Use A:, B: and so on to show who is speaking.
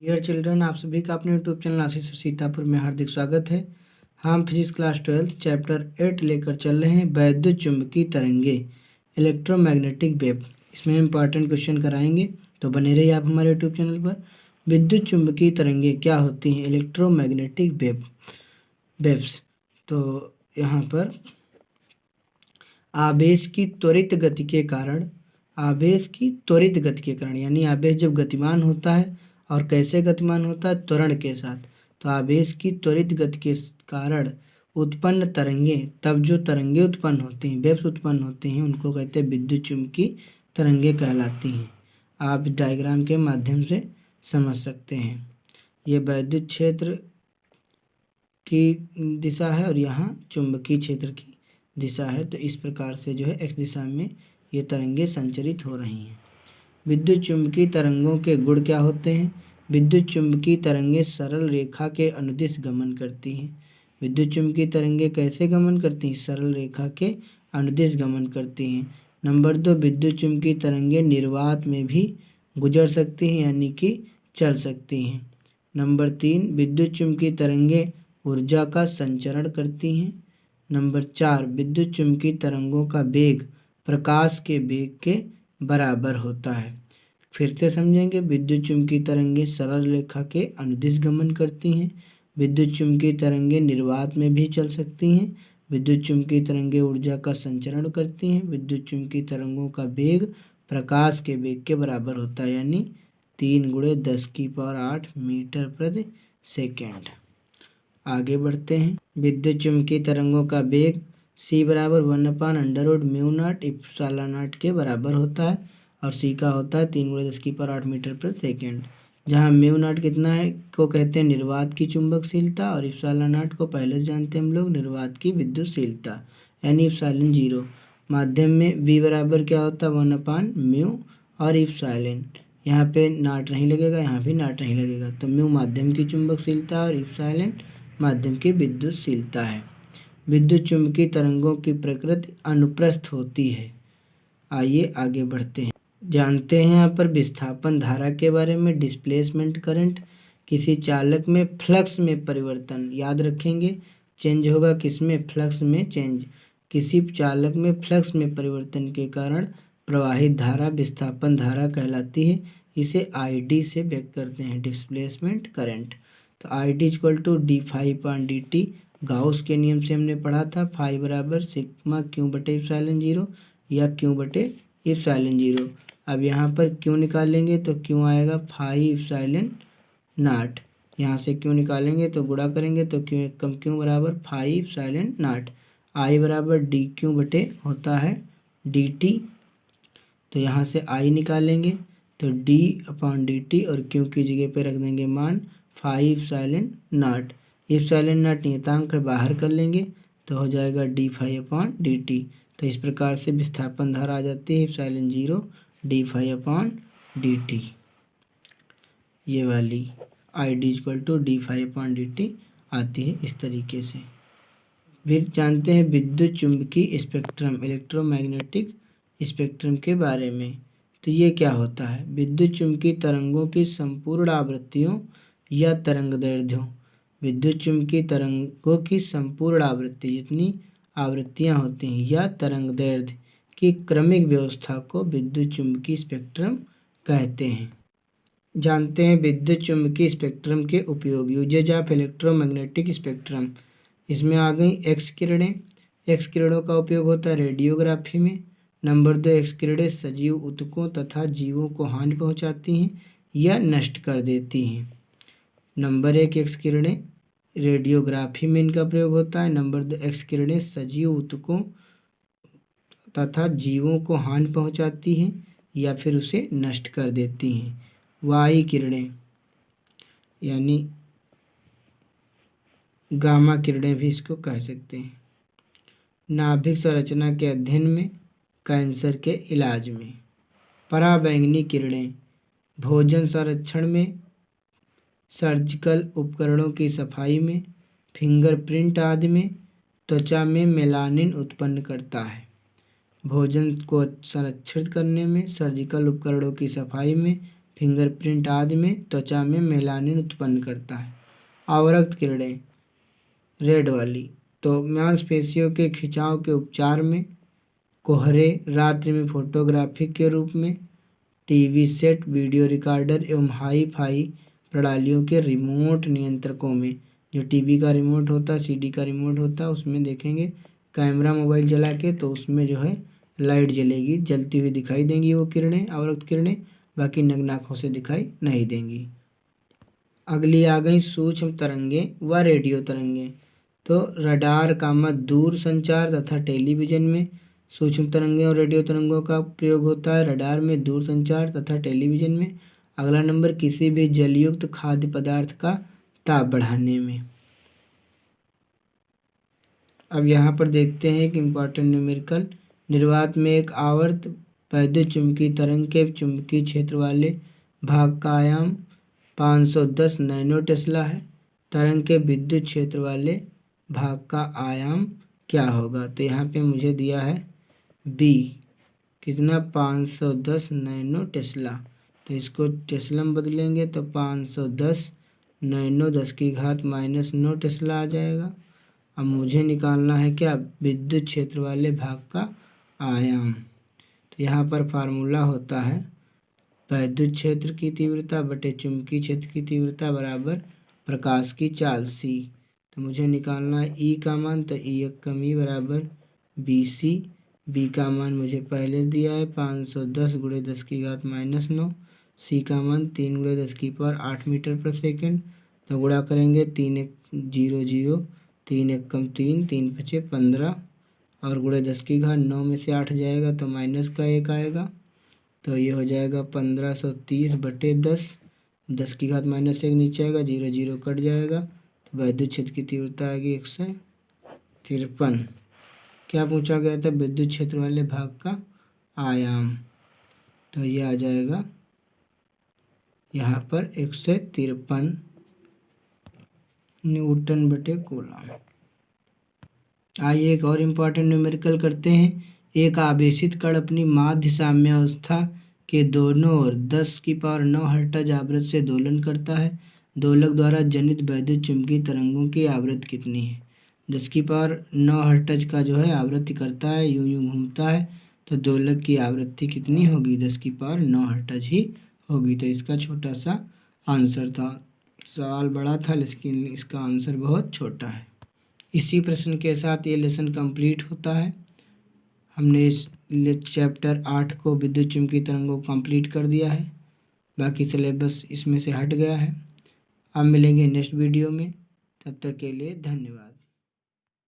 A: Dear children, आप सभी का अपने यूट्यूब चैनल आशीष सीतापुर में हार्दिक स्वागत है। हम फिजिक्स क्लास 12 चैप्टर 8 लेकर चल रहे हैं वैद्युत चुंबकीय तरंगे इलेक्ट्रोमैग्नेटिक वेव। इसमें इंपॉर्टेंट क्वेश्चन कराएंगे, तो बने रहिए आप हमारे यूट्यूब चैनल पर। विद्युत चुंबकीय तरंगे क्या होती हैं? Electromagnetic waves. तो यहाँ पर आवेश की त्वरित गति के कारण यानी आवेश जब गतिमान होता है, और कैसे गतिमान होता है? त्वरण के साथ। तो आवेश की त्वरित गति के कारण उत्पन्न तरंगे, तब जो तरंगे उत्पन्न होती हैं, वेव्स उत्पन्न होती हैं, उनको कहते हैं विद्युत चुंबकीय तरंगे कहलाती हैं। आप डायग्राम के माध्यम से समझ सकते हैं। ये वैद्युत क्षेत्र की दिशा है और यहाँ चुंबकीय क्षेत्र की दिशा है। तो इस प्रकार से जो है एक्स दिशा में ये तरंगे संचरित हो रही हैं। विद्युत चुंबकीय तरंगों के गुण क्या होते हैं? विद्युत चुंबकीय तरंगे सरल रेखा के अनुदिश गमन करती हैं। विद्युत चुंबकीय तरंगे कैसे गमन करती हैं? सरल रेखा के अनुदिश गमन करती हैं। नंबर 2, विद्युत चुंबकीय तरंगे निर्वात में भी गुजर सकती हैं, यानी कि चल सकती हैं। नंबर 3, विद्युत चुंबकीय तरंगे ऊर्जा का संचरण करती हैं। नंबर 4, विद्युत चुंबकीय तरंगों का वेग प्रकाश के वेग के बराबर होता है। फिर से समझेंगे। विद्युत चुंबकीय तरंगे सरल रेखा के अनुदिश गमन करती हैं। विद्युत चुंबकीय तरंगे निर्वात में भी चल सकती हैं। विद्युत चुंबकीय तरंगे ऊर्जा का संचरण करती हैं। विद्युत चुंबकीय तरंगों का वेग प्रकाश के वेग के बराबर होता है, यानी 3 × 10⁸ मीटर प्रति सेकेंड। आगे बढ़ते हैं। विद्युत चुंबकीय तरंगों का वेग c बराबर 1/√μ0 ε0 के बराबर होता है, और c का होता है 3 × 10⁸ मीटर प्रति सेकेंड। जहाँ μ0 कितना है को कहते हैं निर्वात की चुंबकशीलता, और ε0 को पहले से जानते हैं हम लोग, निर्वात की विद्युतशीलता, यानी ε0। माध्यम में v बराबर क्या होता है? 1/μ और यहाँ पे नॉट नहीं लगेगा, यहाँ भी नॉट नहीं लगेगा। तो μ माध्यम की चुंबकशीलता और माध्यम की विद्युतशीलता है। विद्युत चुंबकीय तरंगों की प्रकृति अनुप्रस्थ होती है। आइए आगे बढ़ते हैं। जानते हैं यहाँ पर विस्थापन धारा के बारे में। डिस्प्लेसमेंट करंट, किसी चालक में फ्लक्स में परिवर्तन, याद रखेंगे। चेंज होगा किसमें? फ्लक्स में चेंज। किसी चालक में फ्लक्स में परिवर्तन के कारण प्रवाहित धारा विस्थापन धारा कहलाती है। इसे ID से व्यक्त करते हैं, डिस्प्लेसमेंट करंट। तो ID = d∅/dt। गाउस के नियम से हमने पढ़ा था, फाई बराबर σQ/ε0 या Q/ε0। अब यहाँ पर क्यों निकालेंगे तो क्यों आएगा φε0। यहाँ से क्यों निकालेंगे तो गुणा करेंगे तो क्यों कम क्यों बराबर φε0। I बराबर dQ/ होता है dt। तो यहाँ से I निकालेंगे तो d/dt, और क्यों की जगह पे रख देंगे मान φε0। ε0 नियतांक है, बाहर कर लेंगे तो हो जाएगा d∅/dt। तो इस प्रकार से विस्थापन धारा आ जाती है ε0 d∅/dt। ये वाली ID = d∅/dt आती है इस तरीके से। फिर जानते हैं विद्युत चुंबकीय स्पेक्ट्रम, इलेक्ट्रोमैग्नेटिक स्पेक्ट्रम के बारे में। तो ये क्या होता है? विद्युत चुंबकीय तरंगों की संपूर्ण आवृत्तियों या तरंगदैर्ध्यों, विद्युत चुंबकीय तरंगों की संपूर्ण आवृत्ति, जितनी आवृत्तियाँ होती हैं, या तरंगदैर्ध्य की क्रमिक व्यवस्था को विद्युत चुंबकीय स्पेक्ट्रम कहते हैं। जानते हैं विद्युत चुंबकीय स्पेक्ट्रम के उपयोग। Uses of electromagnetic spectrum. इसमें आ गई एक्स किरणें। एक्स किरणों का उपयोग होता है रेडियोग्राफी में। नंबर 2, एक्स किरणें सजीव ऊतकों तथा जीवों को हानि पहुंचाती हैं या नष्ट कर देती हैं। नंबर 1, एक्स किरणें रेडियोग्राफी में इनका प्रयोग होता है। नंबर 2, एक्स किरणें सजीव ऊतकों तथा जीवों को हानि पहुंचाती हैं या फिर उसे नष्ट कर देती हैं। वाई किरणें यानी गामा किरणें भी इसको कह सकते हैं। नाभिक संरचना के अध्ययन में, कैंसर के इलाज में। पराबैंगनी किरणें भोजन संरक्षण में, सर्जिकल उपकरणों की सफाई में, फिंगरप्रिंट आदि में। त्वचा में मेलानिन उत्पन्न करता है। भोजन को संरक्षित करने में, सर्जिकल उपकरणों की सफाई में, फिंगरप्रिंट आदि में त्वचा में मेलानिन उत्पन्न करता है। अवरक्त किरणें रेड वाली तो मांसपेशियों के खिंचाव के उपचार में, कोहरे, रात्रि में फोटोग्राफी के रूप में, टीवी सेट, वीडियो रिकॉर्डर एवं हाई फाई प्रणालियों के रिमोट नियंत्रकों में, जो टीवी का रिमोट होता है, सीडी का रिमोट होता है, उसमें देखेंगे कैमरा मोबाइल जला के तो उसमें जो है लाइट जलेगी, जलती हुई दिखाई देंगी वो किरणें, अवरक्त किरणें, बाकी नग्न आँखों से दिखाई नहीं देंगी। अगली आ गई सूक्ष्म तरंगें व रेडियो तरंगें। तो रडार का मत दूर संचार तथा टेलीविज़न में सूक्ष्म तरंगें और रेडियो तरंगों का प्रयोग होता है, रडार में दूर संचार तथा टेलीविज़न में। अगला नंबर किसी भी जलयुक्त खाद्य पदार्थ का ताप बढ़ाने में। अब यहाँ पर देखते हैं एक इम्पॉर्टेंट न्यूमेरिकल। निर्वात में एक आवर्त वैद्युत चुंबकीय तरंग के चुंबकीय क्षेत्र वाले भाग का आयाम 510 नैनो टेस्ला है। तरंग के विद्युत क्षेत्र वाले भाग का आयाम क्या होगा? तो यहाँ पे मुझे दिया है बी, कितना 510 नैनो टेस्ला। तो इसको टेस्ला में बदलेंगे तो 510 नैनो 10⁻⁻9 टेस्ला आ जाएगा। अब मुझे निकालना है क्या? विद्युत क्षेत्र वाले भाग का आयाम। तो यहाँ पर फार्मूला होता है वैद्युत क्षेत्र की तीव्रता बटे चुंबकीय क्षेत्र की तीव्रता बराबर प्रकाश की चाल सी। तो मुझे निकालना है ई का मान, तो ई एक कम ई बराबर बी सी। बी का मान मुझे पहले दिया है 510 × 10⁻⁻9। सी का मान 3 × 10⁸ मीटर पर सेकेंड। तो गुणा करेंगे 3 1 0 0, 3 1 कम 3, 3 5 15 और गुणे 10⁻9 में से 8 जाएगा तो माइनस का 1 आएगा। तो ये हो जाएगा 1530 बटे 10, 10⁻⁻1 नीचे आएगा, 0 0 कट जाएगा। तो वैद्युत क्षेत्र की तीव्रता आएगी 153। क्या पूछा गया था? विद्युत क्षेत्र वाले भाग का आयाम। तो ये आ जाएगा यहाँ पर 153 न्यूटन बटे कूलम। आइए एक और इम्पॉर्टेंट न्यूमेरिकल करते हैं। एक आवेशित कण अपनी माध्य साम्यावस्था के दोनों ओर 10⁹ हर्ट्ज आवृत्ति से दोलन करता है। दोलक द्वारा जनित वैद्युत चुंबकीय तरंगों की आवृत्ति कितनी है? 10⁹ हर्ट्ज का जो है आवृत्ति करता है, यूं यूं घूमता है, तो दोलक की आवृत्ति कितनी होगी? 10⁹ हर्ट्ज ही होगी। तो इसका छोटा सा आंसर था। सवाल बड़ा था लेकिन इसका आंसर बहुत छोटा है। इसी प्रश्न के साथ ये लेसन कंप्लीट होता है। हमने इस चैप्टर 8 को विद्युत चुंबकीय तरंगों को कंप्लीट कर दिया है। बाकी सिलेबस इसमें से हट गया है। अब मिलेंगे नेक्स्ट वीडियो में, तब तक के लिए धन्यवाद।